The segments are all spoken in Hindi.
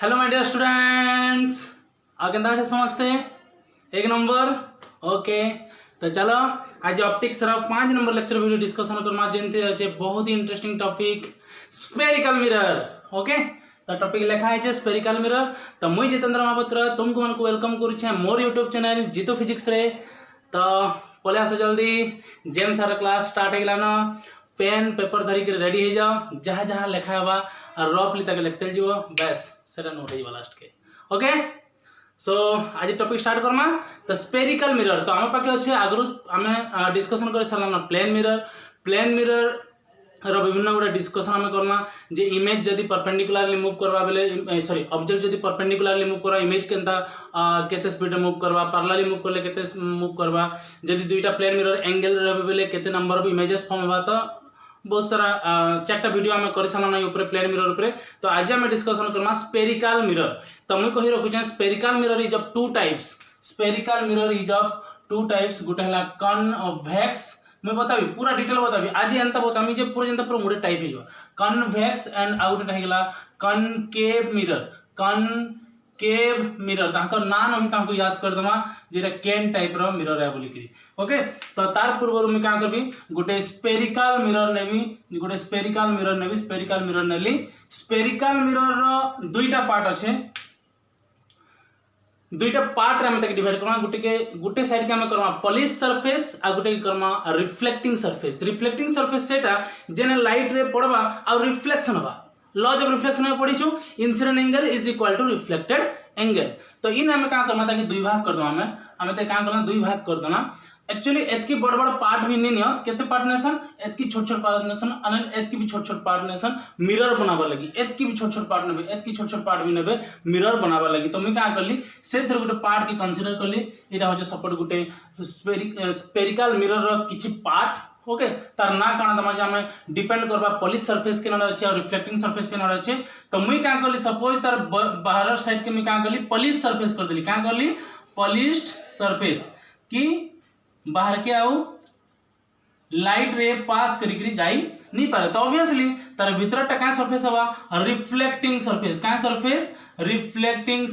हेलो माय डियर स्टूडेंट्स आ केंदा छे समझते एक नंबर ओके। तो चलो आज ऑप्टिक्स रा 5 नंबर लेक्चर वीडियो डिस्कशन करमा जेनते अछि बहुत ही interesting topic spherical mirror. Okay तो टॉपिक लिखा है स्फेरिकल मिरर। तो मुई जितेंद्र महापात्र तुमको मन को वेलकम करू छे मोर यूट्यूब चैनल जीतो फिजिक्स रे। तो पले आसे जल्दी जेम सारा क्लास स्टार्ट हेगला न पेन पेपर धरिक रेडी हो जाओ जहाँ जहाँ लिखा हुआ और रफली तक लिखते जीव बस सेटा नोट है लास्ट के। ओके सो आज टॉपिक स्टार्ट करमा। तो स्फेरिकल मिरर तो आम पाखे अच्छे आगु आम डिस्कसन कर सारा प्लेन मिरर रो विभिन्न गुड़ा डिस्कसन आम करना जे इमेज जदि परपेंडिकुलरली मूव करवा बेले सॉरी ऑब्जेक्ट जदि परपेंडिकुलरली मूव करवा इमेज केनता केते स्पीड मूव करवा पैरेलली मूव करले केते मूव करवा जदि दुईटा प्लेन मिरर एंगल रहबे बेले केते नंबर ऑफ इमेजेस फॉर्म होबा। तो बहुत सारा 4टा वीडियो आम कर सारा ऊपर प्लेन मिरर ऊपर। तो आज आम डिस्कसन करना स्फेरिकल मिरर। तो मुझे कही रखुचे spherical mirror is of 2 types. Spherical mirror is of 2 types गोटे है कन्वेक्स मैं बताबी पूरा डिटेल बताबी आज एंता बतामी जे पूरा जनता पूरा मोडे टाइप हेगो कन्वेक्स एंड आउट हेगला कनकेव मिरर ताको ना नहीं ताको याद कर दमा जेरा केन टाइप रो मिरर है बोली करी। ओके तो तार पूर्व में का करबी गोटे स्फेरिकल मिरर नेली स्फेरिकल मिरर रो दुईटा पार्ट अच्छे दुईटा पार्ट रे हम तक डिवाइड करमा गुटे साइड के हम करमा पॉलिश सरफेस आ गुटे करमा रिफ्लेक्टिंग सरफेस सेटा जेने लाइट रे पड़बा आ रिफ्लेक्शन होबा लॉज ऑफ रिफ्लेक्शन में पढ़ी छु incident angle is equal to reflected angle. तो इन हमें का करना ताकि दुई भाग कर दो हमें तो का करना दुई भाग कर देना एक्चुअली एतकी बड़ बड़ पार्ट भी नहीं नियत केते पार्ट नेसन एतकी छोट पार्ट नेसन अन एतकी भी छोट पार्ट नेसन मिरर बनाबा लगी एतकी भी छोट पार्ट नेबे एतकी छोट पार्ट भी नेबे मिरर बनाबा लगी। तो मैं का करली से थर गुटे पार्ट की कंसीडर करली एटा हो जे सपोर्ट गुटे स्फेरिकल मिरर रो किछि पार्ट। ओके तार ना काना दमा जे हमें डिपेंड करबा पॉलिश सरफेस के नाडा अछि और रिफ्लेक्टिंग सरफेस के नाडा अछि। तो मुई का करली सपोज तार बाहर साइड के मैं का करली पॉलिश सरफेस कर देली का करली पॉलिश्ड सरफेस की बाहर के आउ लाइट रे पास करी जाई नहीं पारे। तो ऑब्वियसली तार भीतर टा का सरफेस हवा रिफ्लेक्टिंग सरफेस का सरफेस रिफ्लेक्टिंग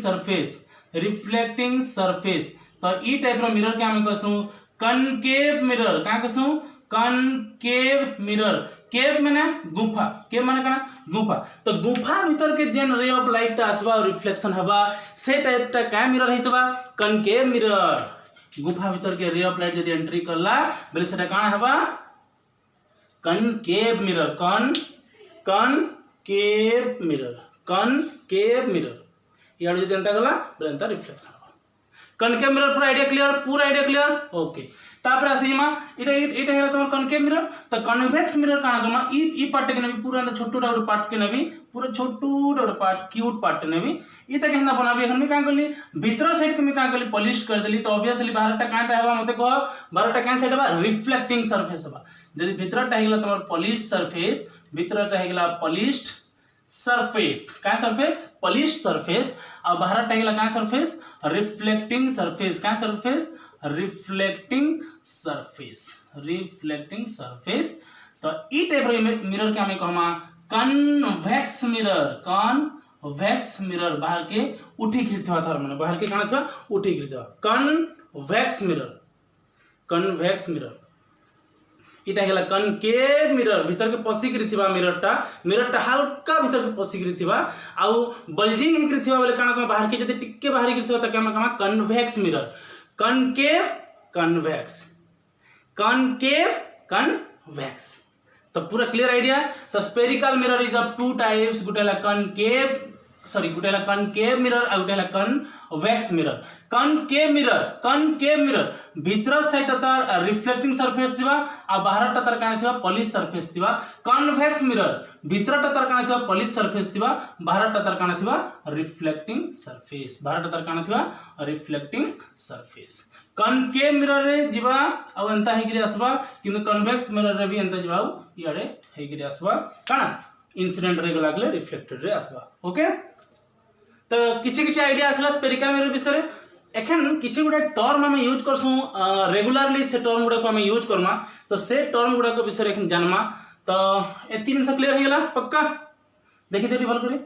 सरफेस। तो ई टाइप रो मिरर के हम कहसु कनकेव मिरर का कहसु कनकेव मिरर केव माने गुफा केव माने कना गुफा। तो गुफा भीतर के जेन रे ऑफ लाइट आसबा रिफ्लेक्शन हवा से टाइप टा का मिरर हेतबा कनकेव मिरर। गुफा भीतर के रे ऑफ लाइट यदि एंट्री करला बेले सेटा काना हबा कनकेव मिरर कनकेव मिरर यार यदि एंता गला बेले एंता रिफ्लेक्शन हबा कनकेव मिरर पूरा आइडिया क्लियर ओके। तापर आसीमा इटा हेला तमर कनकेव मिरर। तो कन्वेक्स मिरर काना करमा ई पार्ट के नेबी पूरा छोटूटा गोटे पार्ट के नेबी पूरा छोटूटा गोटे पार्ट क्यूट पार्ट नेबी ई तक हेंदा बनाबी। एखन मैं का करली भीतर साइड के मैं का करली पॉलिश कर देली। तो ऑब्वियसली बाहरटा काटा हेबा मते कह बाहरटा कान साइड हेबा रिफ्लेक्टिंग सरफेस हेबा जदि भीतरटा हेगला तमर पॉलिश सरफेस भीतरटा हेगला पॉलिश्ड सरफेस का सरफेस पॉलिश्ड सरफेस और बाहरटा हेगला का सरफेस रिफ्लेक्टिंग सरफेस का सरफेस रिफ्लेक्टिंग सरफेस। तो ई टाइप रो मिरर के हमें कहमा कन्वेक्स मिरर बाहर के उठी गिरथवा थर माने बाहर के काना थवा उठी गिरथवा कन्वेक्स मिरर इटा हेला कनकेव मिरर भीतर के पसी गिरथवा मिररटा हल्का भीतर के पसी गिरथवा आउ बल्जिंग हे गिरथवा बेले काना बाहर के जदि टिक्के बाहर गिरथवा त हम कहमा कन्वेक्स मिरर कनकेव तो पूरा क्लियर आइडिया। तो spherical mirror is of 2 types गुटेला कनकेव मिरर और गुटेला कन्वेक्स मिरर। कनकेव मिरर भीतर साइड तार रिफ्लेक्टिंग सरफेस थिबा आ बाहरटा तार काना थिबा पॉलिश सरफेस थिबा। कन्वेक्स मिरर भीतरटा तार काना थिबा पॉलिश सरफेस थिबा बाहरटा तार काना थिबा रिफ्लेक्टिंग सरफेस। कनकेव मिरर रे जीवा आ एंता हेगिरि आसबा किंतु कन्वेक्स मिरर रे भी एंता जीवा इयाडे हेगिरि आसबा काना incident ray गलागले reflected ray आसबा। Okay तो किछि आइडिया आसला स्फेरिकल मिरर विषय एखन किछि गुडा टर्म हम यूज करसु रेगुलरली से टर्म गुडा को हम यूज करमा। तो से टर्म गुडा को विषय एखन जानमा। तो एतकी जिनस क्लियर हेगला पक्का देखि देबी भल करी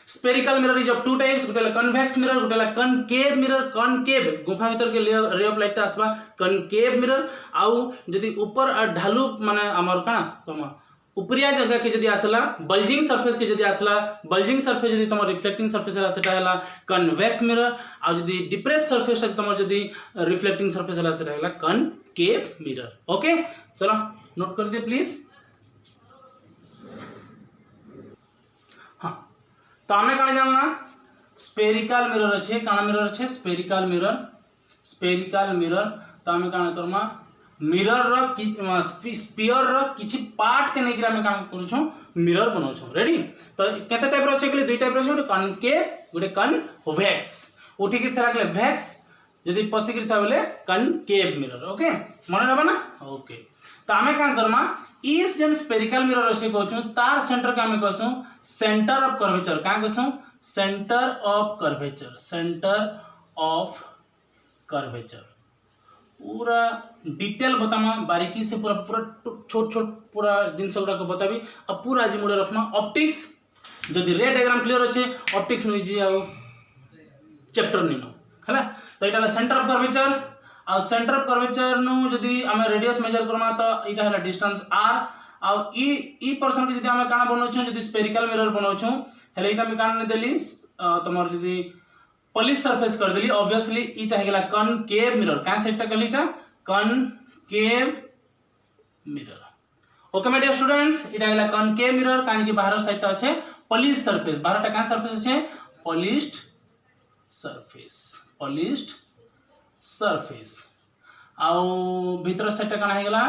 spherical mirror is of two types, गोटे कन्वेक्स मिरर, गोटे कनकेव मिरर। कनकेव गुफा भीतर के रे ऑफ लाइट आसबा कनकेव मिरर। आउ जदि ऊपर ढालू माने हमर काना कमा उपरिया जगह के जदि आसला बल्जिंग सरफेस के जदि आसला बल्जिंग सरफेस जदि तुम रिफ्लेक्टिंग सरफेस है सेटा हैला कन्वेक्स मिरर। आ जदि डिप्रेस सरफेस तुम जदि रिफ्लेक्टिंग सरफेस है सेटा हैला कनकेव मिरर। ओके चलो नोट कर दिए प्लीज। हाँ तो आमे काना जानना स्पेरिकल मिरर अच्छे काना मिरर अच्छे स्पेरिकल मिरर। स्पेरिकल मिरर तो आमे काना करमा मिरर रो स्पीयर रो किछि पार्ट के नेकरा में काम करू छो मिरर बनाउ छो। रेडी तो केते टाइप रो छै के दुई टाइप रो छै गोटे कनकेव गोटे कनवेक्स। उठी के थरा के वेक्स यदि पसी के था बोले कनकेव मिरर। ओके मन रहबा ना। ओके तो आमे का करमा इस जन स्पेरिकल मिरर से कहू छु तार सेंटर का में कहसु सेंटर ऑफ कर्वेचर का कहसु centre of curvature. Centre of curvature पूरा डिटेल बतामा बारीकी से पूरा पूरा छोट छोट पूरा जिनस गुड़ा को बताबी। अब पूरा आज मुड़े रखना ऑप्टिक्स जदि रे डायग्राम क्लियर अच्छे ऑप्टिक्स नु जी आ चैप्टर निनो हैला। तो एटा सेंटर ऑफ कर्वेचर आ सेंटर ऑफ कर्वेचर नु जदि हमें रेडियस मेजर करमा तो एटा हैला डिस्टेंस r आ ई पर्सन के जदि हमें काना बनौ छु जदि स्पेरिकल मिरर बनौ छु हैला एटा में काना देली तमर जदि पॉलिश सरफेस कर देली ऑब्वियसली इटा हेगला कनकेव मिरर का सेटा कलीटा concave mirror. Okay my dear students इटा हेगला कनकेव मिरर कानी कि बाहर साइड ता আছে पॉलिश सरफेस बाहरटा का सरफेस আছে पॉलिश्ड सरफेस पॉलिश्ड सरफेस आउ भीतर साइड ता काना हेगला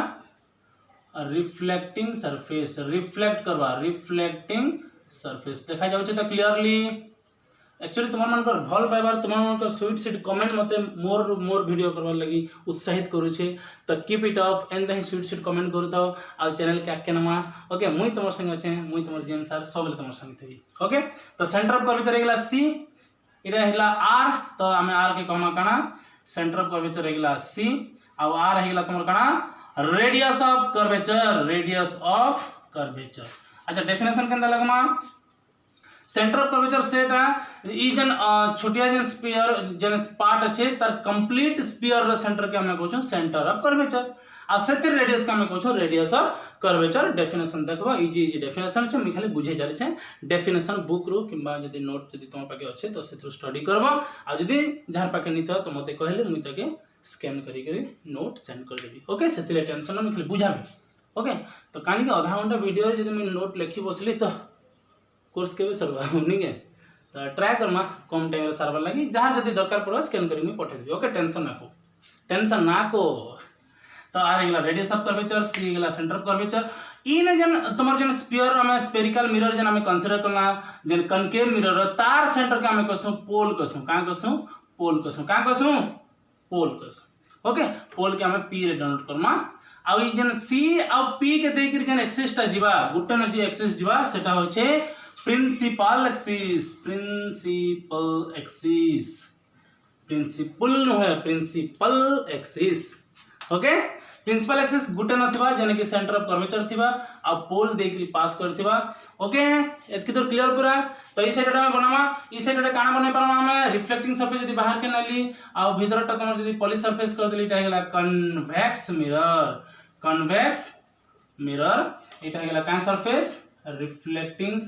रिफ्लेक्टिंग सरफेस रिफ्लेक्ट करवा रिफ्लेक्टिंग सरफेस देखा जाउछ त क्लियरली। एक्चुअली तुम मन भल पाइबार तुम मन स्वीट सीट कमेंट मते मोर मोर वीडियो करवार लगी उत्साहित करूछे तो कीप इट अप एंड ही स्वीट सीट कमेंट करताओ आ चैनल के आके नमा। ओके मुई तुम संग अच्छे मुई तुम जेम सर सब तुम संग थी। ओके तो सेंटर ऑफ कर्वेचर हेगला सी इरा हेगला आर तो हमें आर के कहमा काना सेंटर ऑफ कर्वेचर हेगला सी आ आर हेगला तुम काना radius of curvature radius of curvature. अच्छा डेफिनेशन केंदा लगमा सेंटर ऑफ कर्वेचर सेटा ई जन छोटिया जन स्फीयर जन पार्ट अच्छे तार कंप्लीट स्फीयर रो सेंटर के हमें कहछो सेंटर ऑफ कर्वेचर आ सेतिर रेडियस का हमें कहछो रेडियस ऑफ कर्वेचर। डेफिनेशन देखबा इजी इजी डेफिनेशन छै मी खाली बुझे जाले छै डेफिनेशन बुक रो किबा जदी नोट जदी तुम पाके अच्छे तो सेतिर स्टडी करबा आ जदी जार पाके नित तो मते कहले मुई तके स्कैन करी करी नोट सेंड कर देबी। ओके सेतिर टेंशन मी खाली बुझाबी। ओके तो कानी के आधा घंटा वीडियो जदी मी नोट लिखी बसली तो कोर्स के भी सरवा नहीं है तो ट्राई करमा कम टाइम रे सरवा लगी जहां जदी दरकार पड़ो स्कैन करी मी पठे देबी। ओके टेंशन ना को तो आर गेला रेडियस ऑफ कर्वेचर सी गेला सेंटर ऑफ कर्वेचर इन जन तमर जन स्फीयर हमें स्पेरिकल मिरर जन हमें कंसीडर करना जन कनकेव मिरर तार सेंटर के हमें कसु पोल कसु का कसु पोल कसु का कसु पोल कसु। ओके पोल के हमें पी रे डिनोट करमा आ ई जन सी आ पी के देख के जन एक्सिस ता जीवा गुटे न जी एक्सिस जीवा सेटा होचे principal axis principal axis principal नो है principal axis. Okay principal axis गुटे नथिबा जने कि सेंटर ऑफ कर्वेचर थिबा आ पोल देकरी पास करथिबा। ओके एतकी तो क्लियर पूरा। तो ई साइडटा में बनामा ई साइडटा काना बने पारमा हमें रिफ्लेक्टिंग सरफेस जदी बाहर के नली आ भीतरटा तमर जदी पॉलिश सरफेस कर देली ता गेला कन्वेक्स मिरर एटा गेला का सरफेस रिफ्लेक्टिंग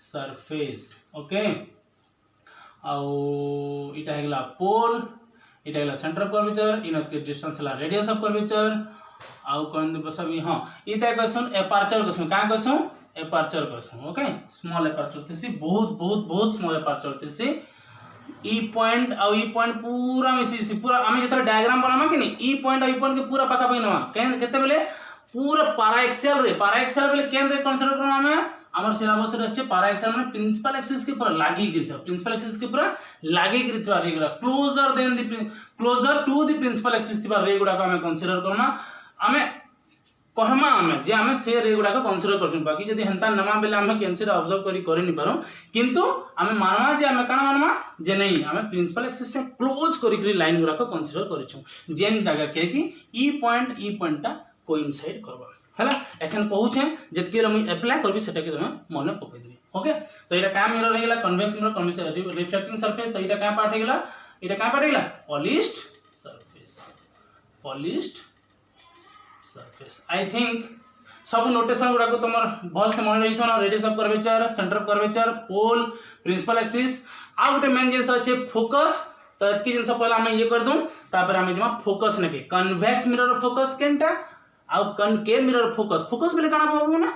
सरफेस। ओके आउ इटा हेगला पोल इटा हेगला सेंटर ऑफ कर्वेचर इनत के डिस्टेंस ला रेडियस ऑफ कर्वेचर आउ कोन बसबी हां इता क्वेश्चन एपर्चर क्वेश्चन का question aperture question. Okay small aperture थिसी बहुत स्मॉल एपर्चर थिसी ई पॉइंट आ ई पॉइंट पूरा मिसी पूरा आमे जतरा डायग्राम बनामा कि नहीं ई पॉइंट के पूरा पाखा पाई नवा केते बेले पूरा पारा एक्सेल बेले केन रे कंसीडर करमा हमें हमर सिलेबस रे अछि पारा एक्सेल माने प्रिंसिपल एक्सिस के पूरा लागी गिरथा प्रिंसिपल एक्सिस के पूरा लागी गिरथा रेगुला closer than the closer to the principal axis तिबा रेगुडा को हमें कंसीडर करमा हमें कहमा हमें जे हमें से रेगुडा को कंसीडर करछु बाकी जदी हंता नमा बेले हमें कैंसिल ऑब्जर्व करि नि पारो किंतु हमें मानवा जे हमें काना मानवा जे नहीं हमें प्रिंसिपल एक्सिस से क्लोज करि लाइन गुडा को कंसीडर करछु जेन जगह के कि ई पॉइंट टा कोइंसाइड करबा। है एखन कहूचे जितके मुझे अप्लाई करबी सेटा के तुम मन पकई देबी ओके। तो ये क्या मिरर हो गला convex mirror convex reflecting surface. तो ये क्या पार्ट हो गला ये क्या पार्ट हो गला पॉलिश्ड सरफेस। आई थिंक सब नोटेशन गुड़ा तुम भल से मन रही ना radius of curvature centre of curvature pole principal axis आ गोटे मेन जिनस अच्छे फोकस। तो एतकी जिनस पहले आम ये कर दूँ तापर आम जमा फोकस नेबे कन्वेक्स मिरर फोकस केनटा आ कनकेव मिरर फोकस बेले काना भाबू ना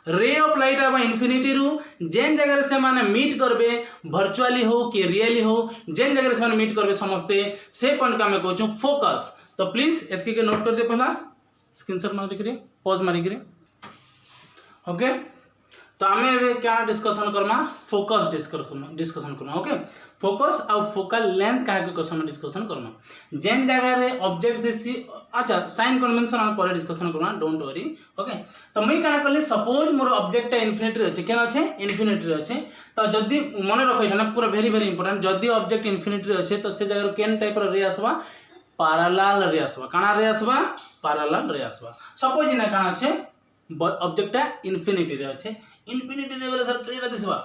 रे ऑफ लाइट आबा इन्फिनिटी रु जेन जगह से माने मीट करबे वर्चुअली हो कि रियली हो जेन जगह से माने मीट करबे समस्ते से पॉइंट का मैं कहूँ फोकस। तो प्लीज एतकी के नोट कर दे पहला स्क्रीनशॉट मार के पॉज मारी के ओके। तो आम क्या डिस्कशन करमा फोकस डिस्कशन करमा ओके। फोकस आ फोकल लेंथ क्या क्वेश्चन डिस्कशन करमा जेन जगह रे ऑब्जेक्ट देसी अच्छा साइन कन्वेंशन हम पर डिस्कशन करमा डोंट वरी ओके। तो मुई क्या कली सपोज मोर ऑब्जेक्ट इन्फिनिटी अच्छे केन अच्छे इन्फिनिटी अच्छे। तो जदि मन रख ना पूरा वेरी वेरी इंपोर्टेंट जदि ऑब्जेक्ट इन्फिनिटी अच्छे तो से जगह केन टाइप रे आसवा पैरेलल रे आसवा काना रे आसवा पैरेलल रे आसवा। सपोज इना काना अच्छे ऑब्जेक्ट इन्फिनिटी रे अच्छे इन्फिनिटी रे बेले सर केडा दिसवा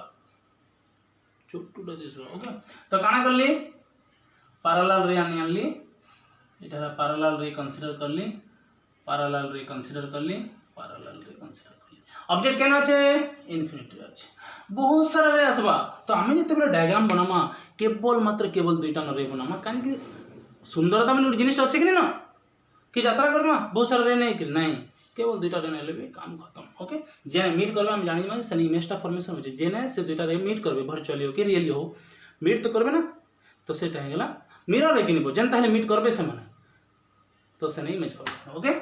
छोटूटा दिसवा ओके। तो काना करली पैरेलल रे आनली इटा पैरेलल रे कंसीडर करली पैरेलल रे कंसीडर करली पैरेलल रे कंसीडर करली ऑब्जेक्ट केना अच्छे इन्फिनिटी रे अच्छे बहुत सारा रे आसवा। तो आमे जते बेले डायग्राम बनामा केवल दुईटा रे बनामा कान कि सुंदरता में जिनिस अच्छे कि ना कि यात्रा करमा बहुत सारा रे नहीं कि नहीं केवल दुईटा रे नेले भी काम खत्म ओके। जेने मीट करबे हम जानि माने सनी इमेजटा फॉर्मेशन होचे जेने से दुईटा रे मीट करबे वर्चुअली हो कि रियली हो मीट तो करबे ना तो सेटा हेगला मिरर रे किनिबो जेन ताले मीट करबे से माने तो से नहीं इमेज फॉर्मेशन ओके।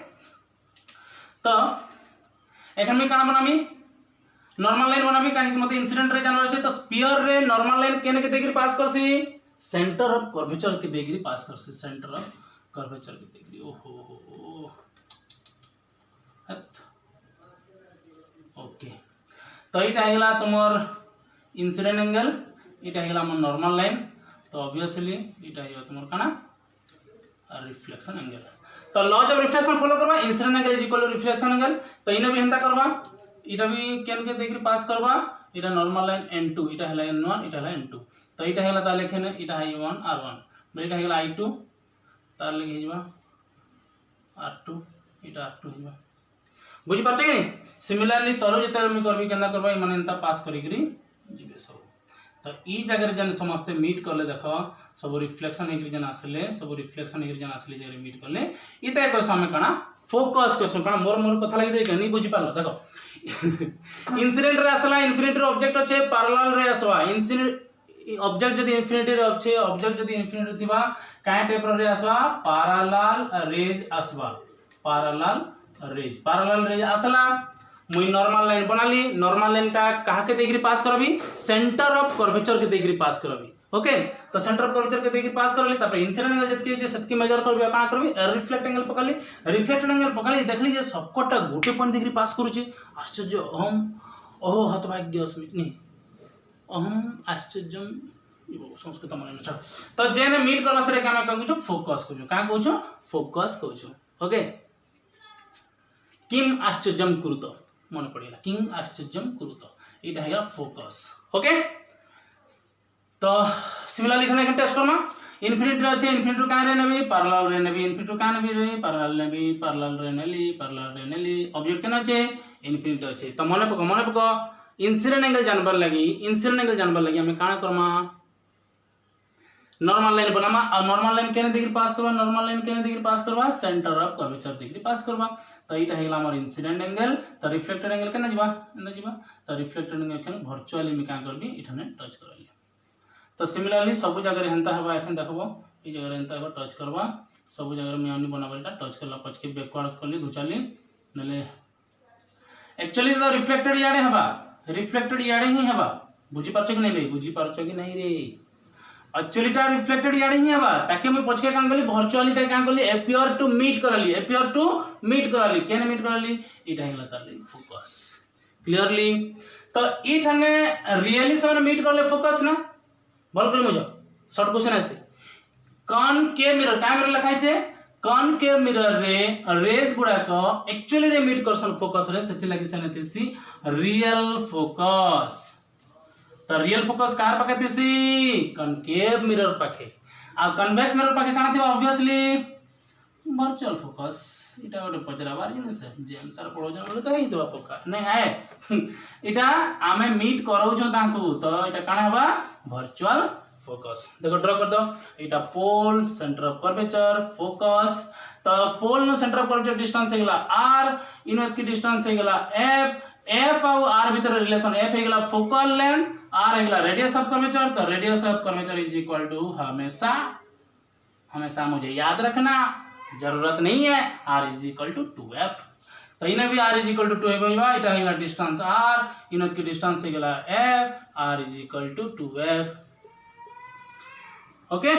तो एखन में काना बनामी नॉर्मल लाइन बनामी काहे कि मते इंसिडेंट रे जानवर छै। तो स्फीयर रे नॉर्मल लाइन केने के देगिर पास करसी सेंटर ऑफ कर्वेचर के देगिर पास करसी सेंटर ऑफ कर्वेचर के देगिर ओहो ओके। तो यहाँ है तुम इंसिडेंट एंगल यहाँ है नॉर्मल लाइन। तो ऑब्वियसली यहाँ है तुम काना रिफ्लेक्शन एंगल। तो लॉज ऑफ रिफ्लेक्शन फॉलो करवा incident angle is equal to reflection angle. तो इने भी हेंता करवा इटा भी केन के देखि पास करवा इटा नॉर्मल लाइन n2 इटा है n1 इटा है n2। तो इटा है ता लेखेने इटा है i1 r1 इटा है i2 तार लेके हिजवा r2 इटा r2 हिजवा बुझी पारछ कि नहीं। सिमिलरली तलो जते मैं करबी केना करबा माने एंता पास करी करी जीवे सब। तो ई जगह जन समस्त मीट करले देखो सब रिफ्लेक्शन हेकरी जन आसले सब रिफ्लेक्शन हेकरी जन आसले जरे मीट करले इते क्वेश्चन में काना फोकस क्वेश्चन काना मोर कथा लागि दे नहीं बुझी पालो देखो इंसिडेंट रे आसला इन्फिनिटी ऑब्जेक्ट अच्छे पैरेलल रे आसवा इंसिडेंट ऑब्जेक्ट जदी इन्फिनिटी रे अच्छे ऑब्जेक्ट जदी इन्फिनिटी थिबा काय टाइप रे आसवा पैरेलल रेज आसवा पैरेलल रेज आसला मुई नॉर्मल लाइन बनाली नॉर्मल लाइन का कहा के देगिरी पास करबी सेंटर ऑफ कर्वेचर के देगिरी पास करबी ओके। तो सेंटर ऑफ कर्वेचर के देगिरी पास करली तापर इंसिडेंट एंगल जतकी जे सतकी मेजर करबी काना करबी रिफ्लेक्ट एंगल पकड़ली रिफ्लेक्टेड एंगल पकड़ली देखली जे सबकोटा गोटे पॉइंट देगिरी पास करूची आश्चर्य अहम ओहो हतभाग्य अस्मि नहीं अहम आश्चर्यम संस्कृत मन न तो जेने मीट करबा सरे का मैं कहू फोकस कहू का कहू फोकस कहू ओके। किम आश्चर्यम कुरुत मन पड़ेगा किम आश्चर्यम कुरुत ये है फोकस ओके। तो सिमिलरली एखन टेस्ट करमा इन्फिनिटी अच्छे इन्फिनिटी का रे नेबी पैरेलल रे नेबी इन्फिनिटी का नेबी रे पैरेलल रे नेली ऑब्जेक्ट केना अच्छे इन्फिनिटी अच्छे। तो मन पको इंसिडेंट एंगल जानबार लगी हमें काना करमा नॉर्मल लाइन बनामा और नॉर्मल लाइन केने डिग्री पास करवा नॉर्मल लाइन केने डिग्री पास करवा सेंटर ऑफ कर्वेचर डिग्री पास करवा। तो इटा हेगला हमर इंसिडेंट एंगल। तो रिफ्लेक्टेड एंगल केना जीवा एंदा जीवा तो रिफ्लेक्टेड एंगल केने वर्चुअली मी का करबी इठाने टच करली। तो सिमिलरली सब जगह हेंता हबा एखन देखबो ई जगह हेंता हबा टच करवा सब जगह मी आनी बनाबलटा टच करला पछके बैकवर्ड करली घुचाली नले एक्चुअली तो रिफ्लेक्टेड याडे हबा रिफ्लेक्टेड याडे ही हबा बुझी पारछ कि नहीं रे बुझी पारछ कि नहीं रे एक्चुअली टा रिफ्लेक्टेड याडे ही हबा ताके मैं पछके कान करली वर्चुअली ताके कान करली अपीयर टू मीट करली केने मीट करली इटा हेला ताली फोकस क्लियरली। तो ई ठाने रियली से मीट करले फोकस ना भल कर मुझे शॉर्ट क्वेश्चन आसे कौन के मिरर क्या मिरर लिखाई छे कनकेव मिरर रे रेज गुड़ाक एक्चुअली रे मीट करसन फोकस रे सेति लागि से नथिसी रियल फोकस। तो रियल फोकस कार पाखे थिसी कनकेव मिरर पाखे आ कन्वेक्स मिरर पाखे काना थिबा ऑब्वियसली वर्चुअल फोकस। इटा गोटे पचराबार जिनिस जेम सर पढोजन बोले तो हेइतबा पक्का नै है इटा आमे मीट कराउछो तांको तो इटा काना हबा वर्चुअल फोकस। देखो ड्रा कर दो इटा pole centre of curvature focus. तो पोल नो सेंटर ऑफ कर्वेचर डिस्टेंस हेगला r इनोत की डिस्टेंस हेगला f और r भीतर रिलेशन f हेगला फोकल लेंथ r हेगला रेडियस ऑफ कर्वेचर। तो radius of curvature is equal to हमेशा मुझे याद रखना जरूरत नहीं है r is equal to 2f। तो इने भी r इज इक्वल टू 2 हेबा इटा हेगला डिस्टेंस r इनोत की डिस्टेंस हेगला f r is equal to 2f। Okay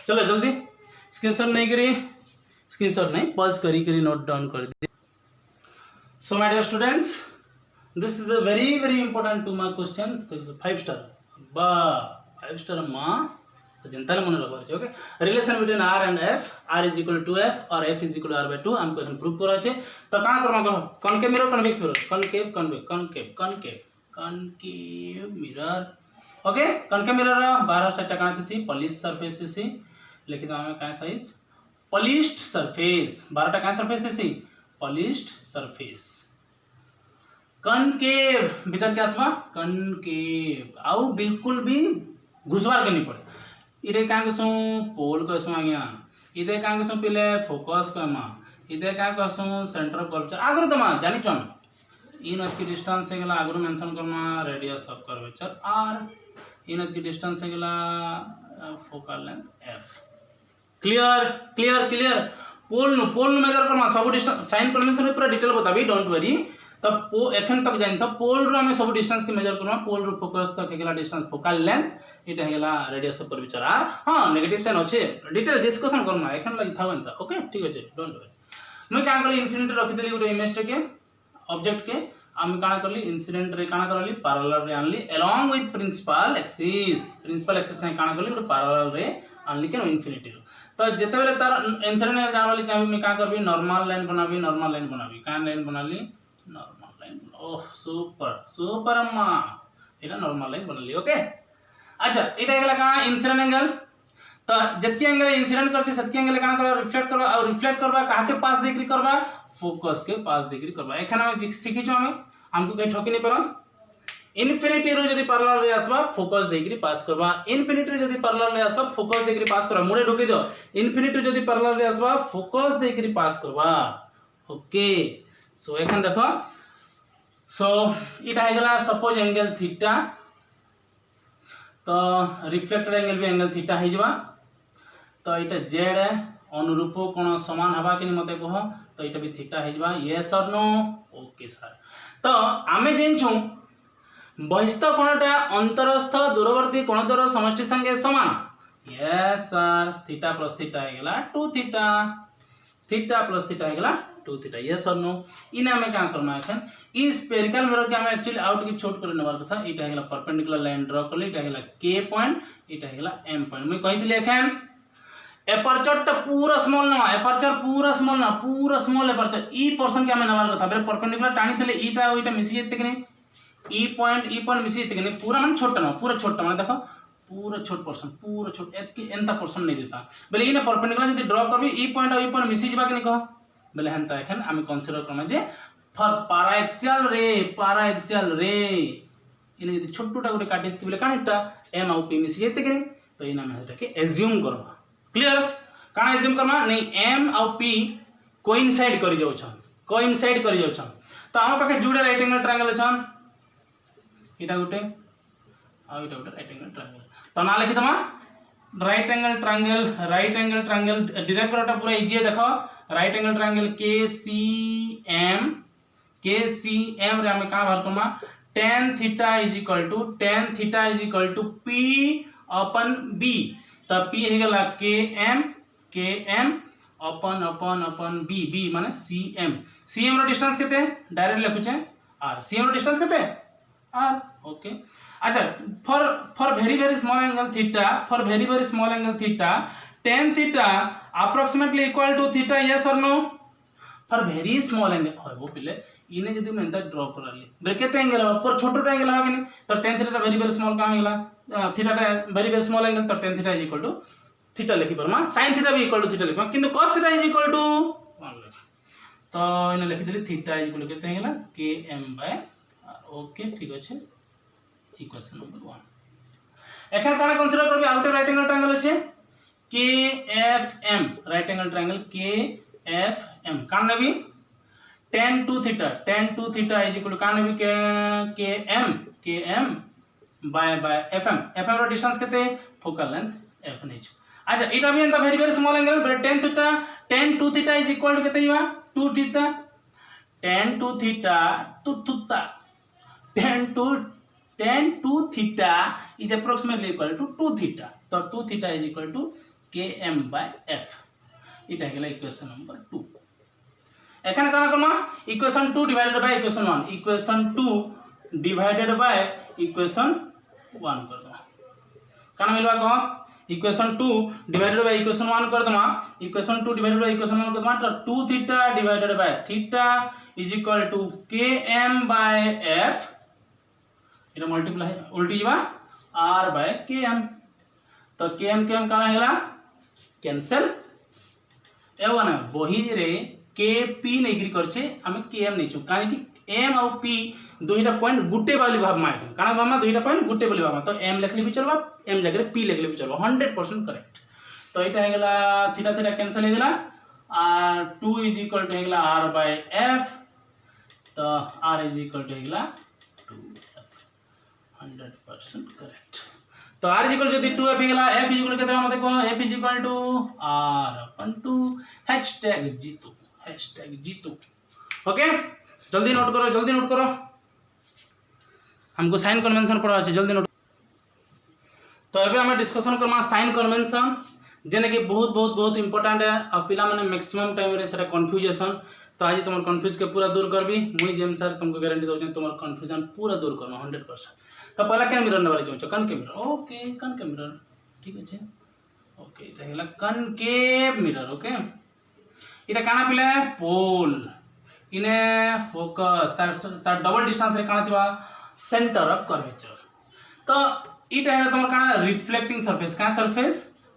चलो जल्दी स्क्रीनशॉट नहीं करी स्क्रीनशॉट नहीं पॉज करी नोट डाउन कर दी। So my dear students this is a very important two mark question. तो 5 स्टार बा 5 स्टार अम्मा तो जनता मन रखबार। Okay relation between r and f r is equal to f और f is equal to r/2 हमको एखन प्रूफ करा छे। तो का करबा कहो concave mirror convex mirror concave convex concave concave concave mirror. Okay concave mirror 12 set काना थिसी पॉलिश सरफेस थिसी लिखि दो हमें काय साइज पॉलिश्ड सरफेस 12 टा काय सरफेस थिसी पॉलिश्ड सरफेस। कनकेव भीतर क्या आसबा कनकेव आउ बिल्कुल भी घुसवार के नहीं पड़े। इरे का कसु पोल कसु आज्ञा इदे का कसु पिले फोकस कमा इदे का कसु सेंटर ऑफ कर्वेचर आगरो तमा जानि छन इन की डिस्टेंस हेगला आगरो मेंशन करमा रेडियस ऑफ कर्वेचर r इन की डिस्टेंस हेगला focal length f। Clear clear clear pole नु मेजर करमा सब डिस्टेंस साइन कन्वेंशन में पूरा डिटेल बताबी डोंट वरी। तब एखन तक जाइन तो पोल रो हमें सब डिस्टेंस के मेजर करमा पोल रो फोकस तक हेगला डिस्टेंस फोकल लेंथ इटा हेगला रेडियस ऑफ कर्वेचर r। हां नेगेटिव साइन अछि डिटेल डिस्कशन करना एखन लागि थावन त ओके ठीक अछि डोंट वरी। मैं का करली इन्फिनिटी रखि देली गुटे इमेज के ऑब्जेक्ट के आम काना करली इंसिडेंट रे काना करली पैरेलल रे आनली अलोंग विथ प्रिंसिपल एक्सिस ने काना करली गुटे पैरेलल रे आनली के इन्फिनिटी रो। तो जेते बेले तार इंसिडेंट ने जानवाली चाहे मैं का करबी नॉर्मल लाइन बनाबी का लाइन बनाली नॉर्मल लाइन। ओह सुपर सुपर अम्मा एटा नॉर्मल लाइन बनली। ओके अच्छा एटा हेगला का इंसिडेंट एंगल। तो जतकी एंगल इंसिडेंट करछे सतकी एंगल काना करबा रिफ्लेक्ट करबा काहा के पास देकरी करबा फोकस के पास देकरी करबा। एखन हम सिखि छु हमको कहीं ठोकी नहीं पड़ा इन्फिनिटी रो जदी पैरेलल रे आसबा फोकस देकरी पास करबा इन्फिनिटी जदी पैरेलल रे आसबा फोकस देकरी पास करबा मुड़े ढोकी दो इन्फिनिटी जदी पैरेलल रे आसबा फोकस देकरी पास करबा। ओके सो एखन देखो सो इटा हेगला सपोज एंगल थीटा तो रिफ्लेक्टेड एंगल भी एंगल थीटा हे जबा। तो इटा जेड अनुरूप कोन समान हबा कि मते कहो तो इटा भी थीटा हे जबा यस और नो ओके सर। तो आमे जेनछु बहिस्थ कोणटा अंतरस्थ दूरवर्ती कोण द्वारा समष्टि संगे समान yes sir theta plus theta हेगला 2 थीटा थीटा प्लस थीटा हेगला 2 थीटा यस और नो। इने हमें क्या करना एखन ई स्फेरिकल मिरर के हमें एक्चुअली आउट की छोट कर नेबार कथा इटा हेगला परपेंडिकुलर लाइन ड्रा करले इटा हेगला k पॉइंट इटा हेगला m पॉइंट। मैं कहितली एखन एपर्चर टा पूरा स्मॉल ना एपर्चर पूरा स्मॉल एपर्चर ई पोर्शन के हमें नेबार कथा बेले परपेंडिकुलर टाणी थले ईटा ओइटा मिसी जेते कि नहीं ई पॉइंट मिसी जेते कि नहीं पूरा मन छोटा ना पूरा छोटा माने देखो पूरा छोट पोर्शन पूरा छोट एतकी एंता पोर्शन नहीं देता बेले इने परपेंडिकुलर यदि ड्रा करबी ई पॉइंट मिसी जिबा कि नहीं कहो बेले हेंता एखन हम consider Karma J for paraxial रे इने यदि छोटूटा गुटे काटी देती बेले कान हेता m आउ p मिसी जेते कि नहीं तो इना हम हेता के एज्यूम करबा। क्लियर काना एज्यूम करना नहीं m आउ p कोइंसाइड करि जाउ छन तो हम पाखे जुड़े राइट एंगल ट्रायंगल छन इटा गुटे आ इटा गुटे राइट एंगल ट्रायंगल। तो ना लिखि दमा राइट एंगल ट्रायंगल डिराइव करटा पूरा इजी है। देखो राइट एंगल ट्रायंगल KCM रे हम का बाहर करमा tan theta is equal to p upon b। तो p हे गेला km अपन b माने cm रो डिस्टेंस केते डायरेक्ट लिखु छे r cm रो डिस्टेंस केते r। ओके अच्छा for very small angle theta tan theta approximately equal to theta, yes or no? For very small angle होबो पिले इने जदी मैं एंता ड्रॉ करली बे केते एंगल हबो पर छोटो एंगल हबा कि तो tan theta very very small का हेला theta very very small angle तो tan theta equal to theta लिखि परमा sin theta भी इक्वल टू थीटा लिखमा किंतु cos theta is equal to 1 तो इने लिखि देली थीटा इक्वल टू केते हेला km/r ओके ठीक अछि इक्वेशन नंबर 1 एखन काना कंसीडर करबे आउटर राइट एंगल ट्रायंगल अछि KFM right angle triangle KFM कान नेबी tan 2 theta is equal to कान नेबी km by fm रो डिस्टेंस केते फोकल लेंथ f नेच अच्छा इटा भी एंता very very small angle but tan 2 theta is equal to केते हिवा 2 theta tan 2 theta tan 2 theta is approximately equal to 2 theta तो 2 theta is equal to km by f इटा हेला इक्वेशन नंबर 2 एखन काना करना equation 2 divided by equation 1 equation 2 divided by equation 1 कर दो काना मिलवा कह इक्वेशन 2 डिवाइडेड बाय इक्वेशन 1 कर दमा इक्वेशन 2 डिवाइडेड बाय इक्वेशन 1 कर दमा तो 2 theta divided by theta is equal to km by f इटा मल्टीप्लाई उल्टी जबा r बाय km तो km काना हेला कैंसिल एवं बही रे kp नेगिरी करछे हमें km नेचु काहे कि m और p दुईटा पॉइंट गुटे वाली भाव में काना भाव में दुईटा पॉइंट गुटे वाली भाव में तो m लिखले भी चलबा m जगह p लिखले भी चलबा 100% करेक्ट तो एटा हेगला थीटा थीटा कैंसिल हेगला r 2 इज इक्वल टू हेगला r बाय f तो r इज इक्वल टू हेगला 2f 100% करेक्ट तो r इज इक्वल जदी 2f हेगला f इज इक्वल केते मते को f is equal to r upon two #जीतू ओके जल्दी नोट करो हमको साइन कन्वेंशन पढ़ा अछि जल्दी नोट तो एबे हम डिस्कशन करमा साइन कन्वेंशन जेने कि बहुत इंपोर्टेंट है और पिला माने मैक्सिमम टाइम रे सेटा कंफ्यूजन तो आज तुम कंफ्यूज के पूरा दूर करबी मुई जेम सर तुमको गारंटी दउ तुम कंफ्यूजन पूरा दूर करनो 100% तो पहला केन मिरर ने वाली कन के मिरर ओके कन के मिरर ठीक है ओके इटा हेला कनकेव मिरर ओके इटा काना पिले पोल इने फोकस तार डबल डिस्टेंस रे काना थिबा सेंटर ऑफ कर्वेचर तो इटा है तुम काना रिफ्लेक्टिंग सरफेस का सरफेस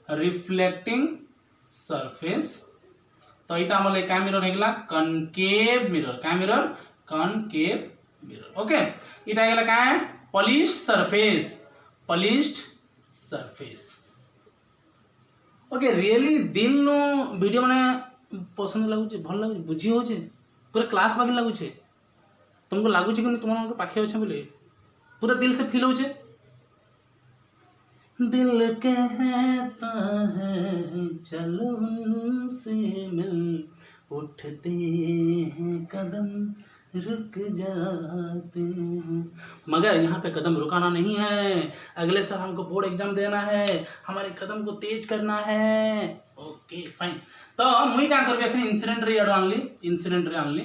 रिफ्लेक्टिंग सरफेस तो इटा हमले का मिरर हेगला कनकेव मिरर ओके इटा हेगला का पॉलिश्ड सरफेस ओके रियली दिन नो वीडियो माने पसंद लागु छे भल लागु बुझी हो छे पूरा क्लास बाकी लागु छे तुमको लागु छे कि तुम पाखे अच्छे बोले पूरा दिल से फील हो छे दिल कहता है चलो उनसे मिल उठते हैं कदम रुक जाते हैं मगर यहाँ पे कदम रुकाना नहीं है अगले साल हमको बोर्ड एग्जाम देना है हमारे कदम को तेज करना है ओके फाइन तो मुई क्या करबे एखन इंसिडेंट रे आनली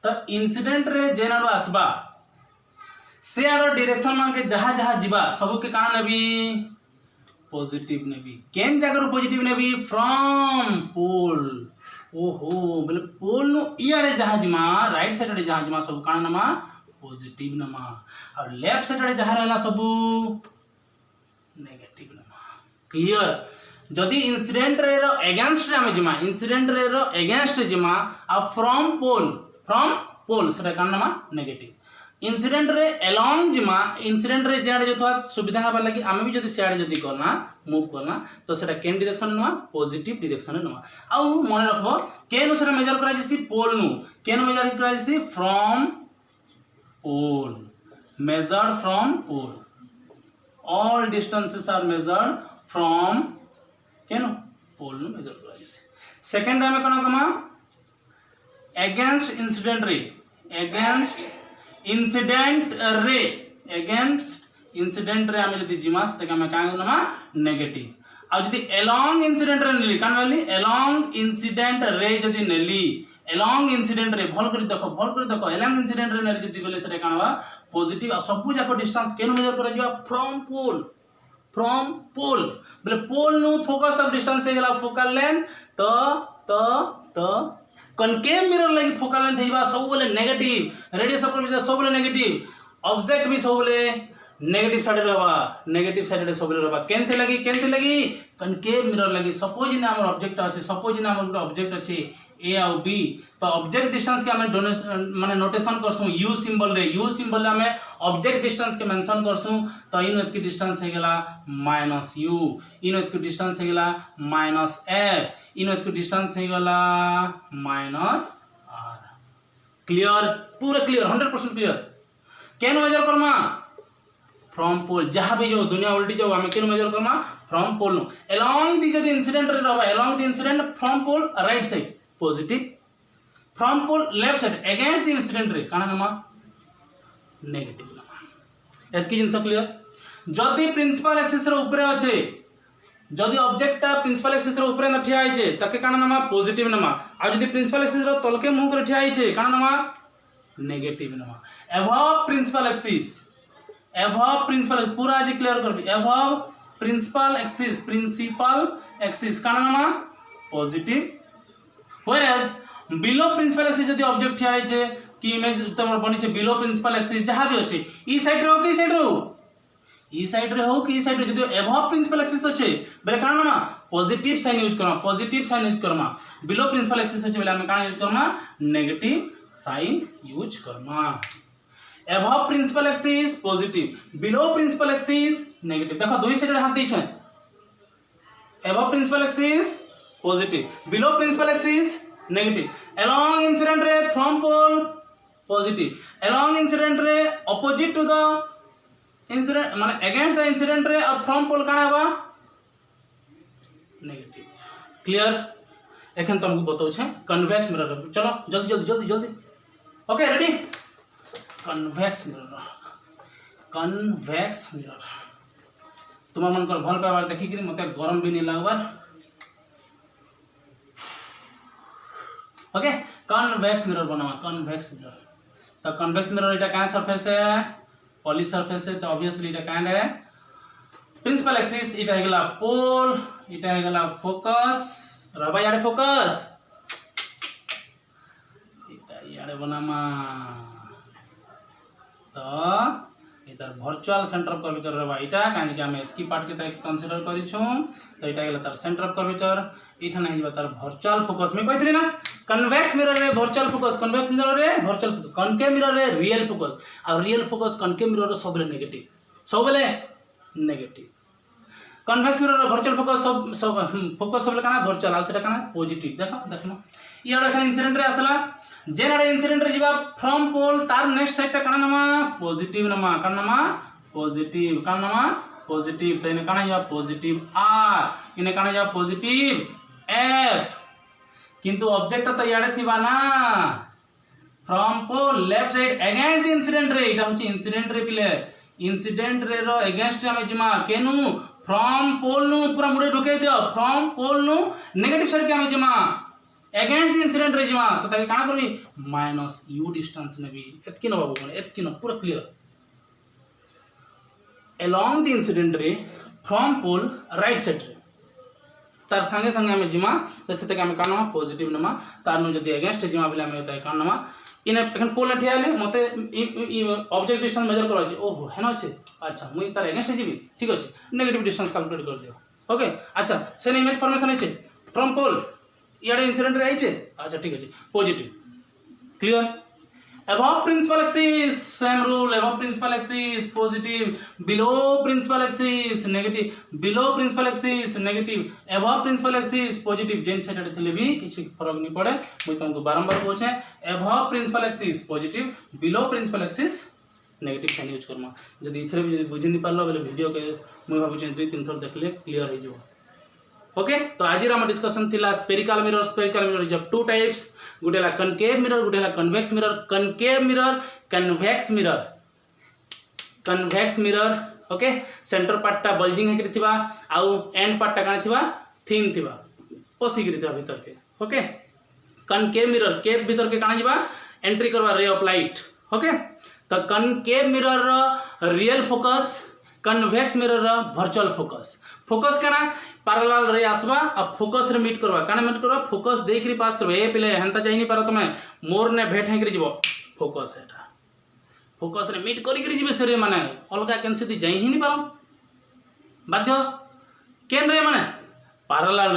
तो इंसिडेंट रे जेनाडो आसबा से आरो डायरेक्शन मान के जहां जहां जीवा सब के कान नेबी पॉजिटिव नेबी केन जगह पॉजिटिव नेबी फ्रॉम पोल ओहो बोले पोल नु इयारे जहां जिमा राइट साइड रे जहां जिमा सब कान नमा पॉजिटिव नमा और लेफ्ट साइड रे जहां रहला सब नेगेटिव नमा क्लियर जदि इंसिडेंट रे रो अगेंस्ट रे हम जिमा इंसिडेंट रे रो अगेंस्ट जिमा आ फ्रॉम पोल सेटा कान नमा नेगेटिव इंसिडेंट रे अलोंग जिमा इंसिडेंट रे जेड जो सुविधा हबा लगी आमे भी जदि सेड जदि करना मूव करना तो सेटा केन डायरेक्शन नमा पॉजिटिव डायरेक्शन नमा आ मन रखबो केन सेटा मेजर करा जसी पोल नु केन मेजर करा जसी from pole measured from pole all distances are measured from केन पोल नु मेजर करा जसी सेकंड टाइम कोन कमा अगेंस्ट इंसिडेंट रे आमे जदि जिमास तक आमे का नमा नेगेटिव आ जदि अलोंग इंसिडेंट रे नेली कान नेली अलोंग इंसिडेंट रे जदि नेली अलोंग इंसिडेंट रे भल करी देखो अलोंग इंसिडेंट रे नेली जदि बोले सेटा कानवा पॉजिटिव आ सब जाको डिस्टेंस केन मेजर करा जिवा फ्रॉम फ्रॉम पोल बोले पोल नु फोकस तक डिस्टेंस हे गेला फोकल लेंथ तो कनकेव मिरर लगी फोकल लेंथ हेबा सब बोले नेगेटिव रेडियस ऑफ कर्वेचर सब बोले नेगेटिव ऑब्जेक्ट भी सब बोले नेगेटिव साइड रहबा नेगेटिव साइड सब बोले रहबा केनथे लगी कनकेव मिरर लगी सपोज इन हमर ऑब्जेक्ट अछि सपोज इन हमर ऑब्जेक्ट अछि ए और बी तो ऑब्जेक्ट डिस्टेंस के हमें माने नोटेशन करसु यू सिंबल रे हमें ऑब्जेक्ट डिस्टेंस के मेंशन करसु तो इन की डिस्टेंस हे गेला माइनस यू इन की डिस्टेंस हे गेला माइनस एफ इन की डिस्टेंस हे गेला माइनस आर क्लियर पूरा क्लियर 100% क्लियर केन मेजर करमा फ्रॉम पोल जहाँ भी जो दुनिया उल्टी जाओ हमें केन मेजर करमा फ्रॉम पोल नो अलोंग दी जो इंसिडेंट रे रहबा along the incident from pole right side positive from pole left side against the incident ray काना नमा नेगेटिव नमा एतकी जिंस क्लियर जदी प्रिंसिपल एक्सिस रे ऊपर अछि जदी ऑब्जेक्ट ता प्रिंसिपल एक्सिस रे ऊपर न ठिया आइछे तके काना नमा पॉजिटिव नमा आ जदी प्रिंसिपल एक्सिस रे तलके मुंह करे ठिया आइछे काना नमा नेगेटिव नमा अबव प्रिंसिपल एक्सिस पूरा जी क्लियर कर अबव प्रिंसिपल एक्सिस काना नमा positive whereas below principal axis जदी ऑब्जेक्ट ठिया आइछे कि इमेज तमर बनी छे बिलो प्रिंसिपल एक्सिस जहां भी अछि ई साइड रे हो कि साइड रे हो ई साइड रे हो कि ई साइड रे जदी अबव प्रिंसिपल एक्सिस अछि बेले काना नमा पॉजिटिव साइन यूज करमा बिलो प्रिंसिपल एक्सिस अछि बेले हम काना यूज करमा नेगेटिव साइन यूज करमा above principal axis positive below principal axis negative देखो दुई साइड रे हाथ दै छै above principal axis positive below principal axis negative along incident ray from pole positive along incident ray opposite to the incident माने against the incident ray अब from pole काना हवा नेगेटिव क्लियर एखन तुमको बताउ छै कन्वेक्स मिरर चलो जल्दी ओके रेडी कन्वेक्स मिरर तुम मन कर भल पाबार देखि कि मते गरम भी नहीं लागबार ओके कन्वेक्स मिरर बनावा कन्वेक्स मिरर तो कन्वेक्स मिरर इटा का सरफेस है पॉली सरफेस है तो ऑब्वियसली इटा कांड है प्रिंसिपल एक्सिस इटा हे गेला पोल इटा हे गेला फोकस रबा याडे फोकस इटा याडे बनामा तो इधर वर्चुअल सेंटर ऑफ कर्वेचर रहबा इटा काहे कि हमें की पार्ट के तरह कंसीडर करि छु तो इटा गेला तार सेंटर ऑफ कर्वेचर इठा नहीं जीवा तार वर्चुअल फोकस में कहथि ना कन्वेक्स मिरर रे वर्चुअल फोकस कन्वेक्स मिरर रे वर्चुअल कनकेव मिरर रे रियल फोकस और रियल फोकस कनकेव मिरर रे सबले नेगेटिव कन्वेक्स मिरर रे वर्चुअल फोकस सब फोकस सबले काना वर्चुअल आ सेटा काना पॉजिटिव देखो इयाडा एखन इंसिडेंट रे आसला जेनाडे इंसिडेंट रे जीवा फ्रॉम पोल तार नेक्स्ट साइड टा काना नमा पॉजिटिव नमा काना नमा पॉजिटिव तो इने काना जीवा पॉजिटिव आर इने काना जीवा पॉजिटिव एफ किंतु ऑब्जेक्ट तो याडे थिबा ना from pole left side against the incident ray इटा होची इंसिडेंट रे पिले इंसिडेंट रे रो अगेंस्ट हमें जिमा केनु फ्रॉम पोल नु पूरा मुडे ढुके दियो फ्रॉम पोल नु नेगेटिव साइड के हमें जिमा अगेंस्ट द इंसिडेंट रे जिमा तो ताके काना करबी माइनस यू डिस्टेंस नेबी एतकी न बाबू कोन एतकी न पूरा clear along the incident ray from pole right side रे तार संगे संगे हमें जिमा जैसे तक हमें कानमा पॉजिटिव नमा तार नु जदी अगेंस्ट जिमा बिले हमें तय कानमा इने एखन पोल ठिया आले मते ऑब्जेक्ट डिस्टेंस मेजर करा छै ओहो हेना छै अच्छा मुई तार अगेंस्ट जिबी ठीक अछि नेगेटिव डिस्टेंस कैलकुलेट कर दियो ओके अच्छा सेन इमेज फॉर्मेशन छै फ्रॉम पोल याडे इंसिडेंट रे छै अच्छा ठीक अछि positive clear above principal axis same rule above principal axis positive below principal axis negative below principal axis negative above principal axis positive जेन साइड थे भी किसी फरक नहीं पड़े मुझे तुमको बारंबार पूछे above principal axis positive below principal axis negative sign use करमा जदी इथरे भी बुझि नहीं पारलो बेले वीडियो के मुई भाबु छै 2-3 थोर देखले क्लियर हो जाओ ओके तो आज हम डिस्कशन थिला spherical mirror is of two types गुटेला कनकेव मिरर गुटेला convex mirror convex mirror okay centre part टा बल्जिंग हेकि थिबा आउ एंड पार्ट टा काने थिबा थिन थिबा ओसी गिरि थिबा भीतर के ओके कनकेव मिरर केव भीतर के काने जिबा एंट्री करबा रे ऑफ लाइट ओके तो concave mirror real focus convex mirror virtual focus focus काना पैरेलल रे आसबा आ फोकस रे मीट करबा काना मीट करबा फोकस देकरी पास करबा ए पिले हेंता जाई नहीं पारो तमे मोर ने भेट हेकरी जीवो फोकस एटा फोकस रे मीट करी जीवे से रे माने अलगा कैंसी दी जाई ही नहीं पारो बाध्य केन रे माने पैरेलल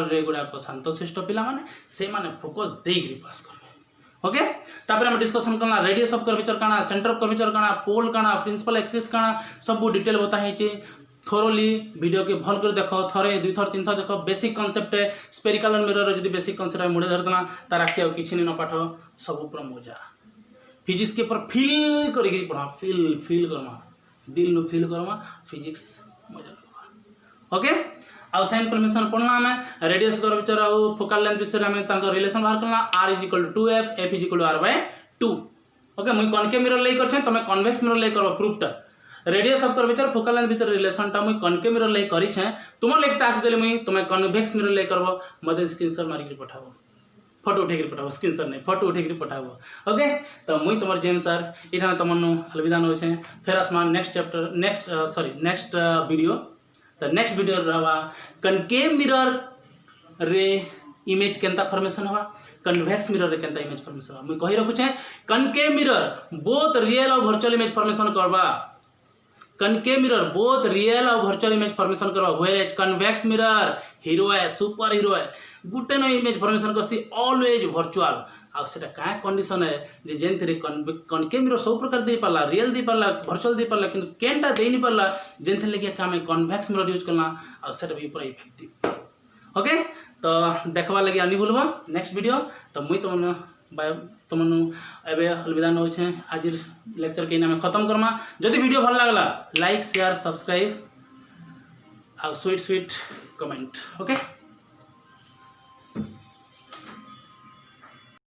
रे गुड़ाक शांतशिष्ट पिला माने से माने फोकस देकरी पास करबे ओके तापर हम डिस्कशन करना रेडियस ऑफ कर्वेचर काना सेंटर ऑफ कर्वेचर काना पोल काना प्रिंसिपल एक्सिस काना सब डिटेल बता है थोरोली वीडियो के भल कर देखो थरे दुई थर तीन थर देखो बेसिक कांसेप्ट है स्पेरिकल मिरर जदी बेसिक कांसेप्ट है मुड़े धरदना तार आखि आ किछि न पाठ सब पूरा मजा फिजिक्स के ऊपर फील करी पढ़ा फील करमा दिल नु फील करमा फिजिक्स मजा लगवा ओके आउ साइन परमिशन पढ़ना हमें रेडियस कर्वेचर आउ फोकल लेंथ विषय में तांको रिलेशन बाहर करना r = 2f f = r/2 okay मुई कॉनकेव मिरर ले करछे तमे कन्वेक्स मिरर ले करबो प्रूफटा radius of curvature focal length भीतर रिलेशन टा मुई कॉनकेव मिरर ले करी छे तुम एक टास्क देले मुई तुम कन्वेक्स मिरर ले करबो मते स्क्रीनशॉट मारी के पठाबो फोटो उठे के पठाबो स्क्रीनशॉट नहीं फोटो उठे के पठाबो ओके तो मुई तुमर जेम सर इठाने तमन्नु अलविदा न होछे फेर आसमान नेक्स्ट वीडियो तो नेक्स्ट वीडियो रहा कनकेव मिरर रे इमेज केंता फॉर्मेशन हवा कन्वेक्स मिरर रे केंता इमेज फॉर्मेशन हवा मुई कहि रखुछे कनकेव मिरर बोथ रियल और वर्चुअल इमेज फॉर्मेशन करबा कनकेव मिरर बोथ रियल और वर्चुअल इमेज फॉर्मेशन करबा व्हेरेज कन्वेक्स मिरर हीरो है सुपर हीरो है गुटे न इमेज फॉर्मेशन करसी ऑलवेज वर्चुअल आ सेटा का कंडीशन है जे जेंथरे कनकेव मिरर सब प्रकार दे पाला रियल दे पाला वर्चुअल दे पाला किंतु केनटा दे नहीं पाला जेंथरे लेके काम कन्वेक्स मिरर यूज करना आ सेटा भी पूरा इफेक्टिव ओके तो देखबा लगी आनी बोलबो नेक्स्ट वीडियो तो मुई तुमनु एबे अलविदा न होछे आज लेक्चर के नाम खत्म करमा जदि वीडियो भल लागला लाइक शेयर सब्सक्राइब आ स्वीट कमेंट ओके।